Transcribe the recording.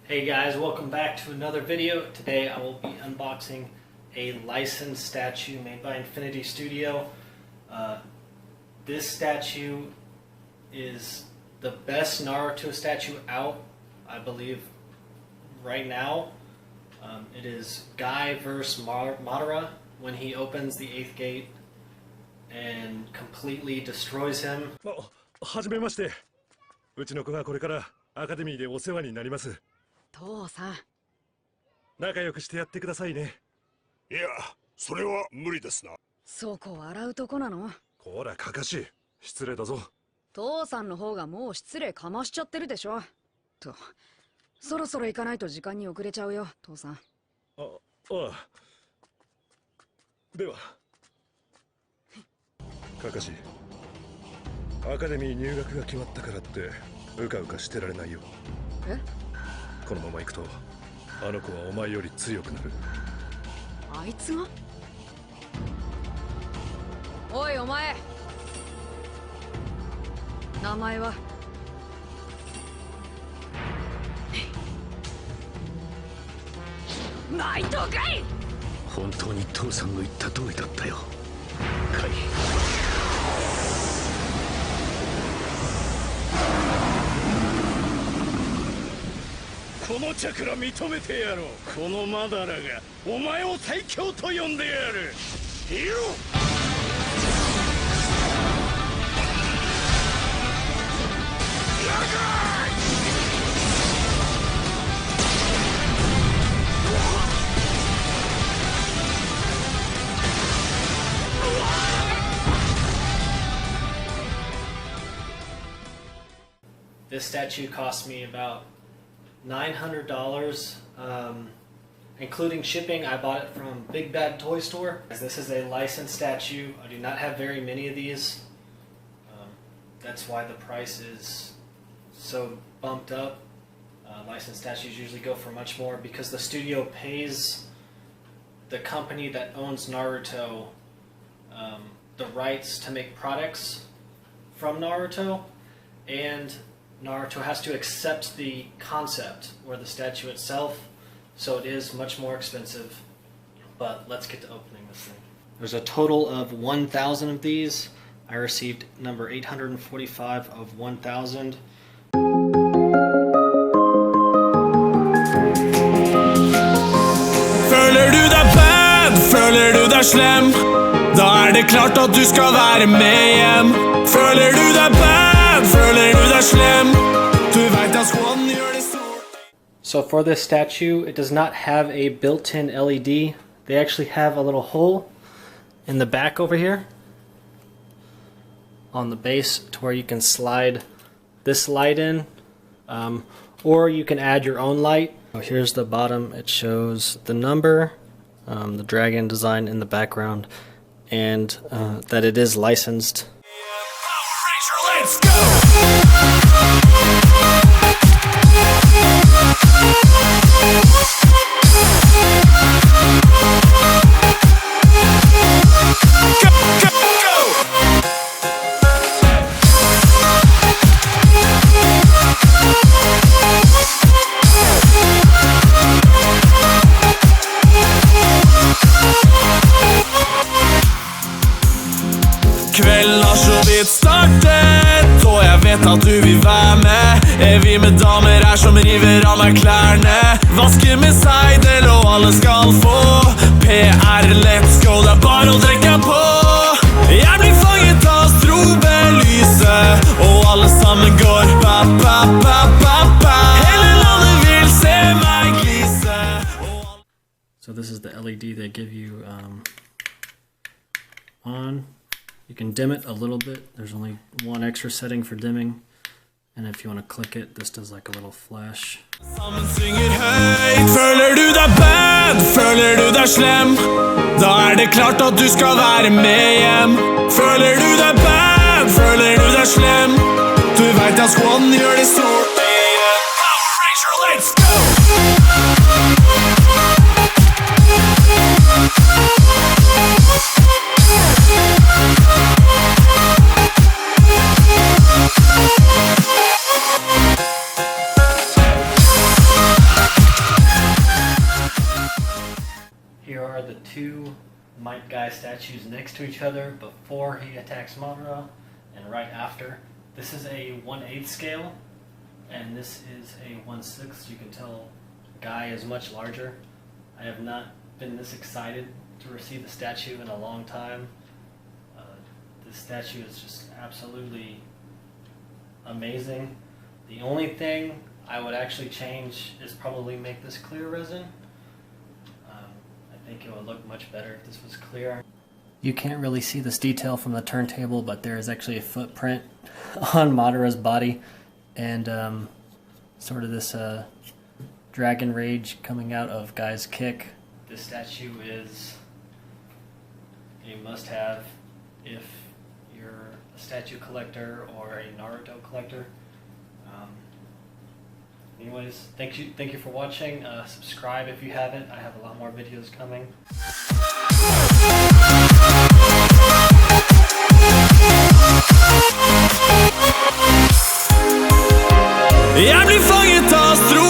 Hey guys, welcome back to another video. Today I will be unboxing a licensed statue made by Infinity Studio. This statue is the best Naruto statue out, I believe, right now. It is Guy vs. Madara when he opens the 8th gate and completely destroys him. はじめまして。うちの子がこれからアカデミーでお世話になります。父さん。仲良くしてやってくださいね。いや、それは無理ですな。そこ洗うとこなの？こら、かかし。失礼だぞ。父さんの方がもう失礼かましちゃってるでしょ。と、そろそろ行かないと時間に遅れちゃうよ、父さん。ああ。では。かかし。アカデミー入学が決まったからってうかうかしてられないよ。え？このまま行くとあの子はお前より強くなる。あいつが？おいお前、名前は？ナイトガイ！本当に父さんの言った通りだったよ。カイ。このチャクラ認めてやろう。このマダラがお前を最強と呼んでやる。いよ。This statue cost me about $900, including shipping. I bought it from Big Bad Toy Store. This is a licensed statue. I do not have very many of these. That's why the price is so bumped up. Licensed statues usually go for much more because the studio pays the company that owns Naruto the rights to make products from Naruto, and Naruto has to accept the concept or the statue itself, so it is much more expensive. But let's get to opening this thing. There's a total of 1,000 of these. I received number 845 of 1,000. Føler du deg bad, føler du deg slem, da det klart at du skal være med hjem. Føler du deg bad, føler du deg slem, du vet at squaden gjør det stort. So for this statue, it does not have a built-in LED. They actually have a little hole in the back over here on the base to where you can slide this light in, or you can add your own light. Here's the bottom. It shows the number, the dragon design in the background, and that it is licensed. Let's go! Kvelden har så vidt startet, og jeg vet at du vil være med. Vi med damer her som river av meg klærne, vasker med seidel og alle skal få PR, let's go, det bare å trekke på. Jeg blir fanget av strobelyset, og alle sammen går ba-ba-ba-ba-ba. Hele landet vil se meg glise. So this is the LED they give you on. You can dim it a little bit. There's only one extra setting for dimming. And if you want to click it, this does like a little flash. Sammen synger høyt. Føler du deg bad, føler du deg slem, da det klart at du skal være med hjem. Føler du deg bad, føler du deg slem, du vet at squaden gjør det stort igjen. Power Ranger, let's go! the two Might Guy statues next to each other before he attacks Madara and right after. This is a 1/8 scale, and this is a 1/6. You can tell Guy is much larger. I have not been this excited to receive the statue in a long time. This statue is just absolutely amazing. The only thing I would actually change is probably make this clear resin. I think it would look much better if this was clear. You can't really see this detail from the turntable, but there is actually a footprint on Madara's body, and sort of this dragon rage coming out of Guy's kick. This statue is a must-have if you're a statue collector or a Naruto collector. Anyways, thank you for watching. Subscribe if you haven't. I have a lot more videos coming. Jeg blir fanget av stro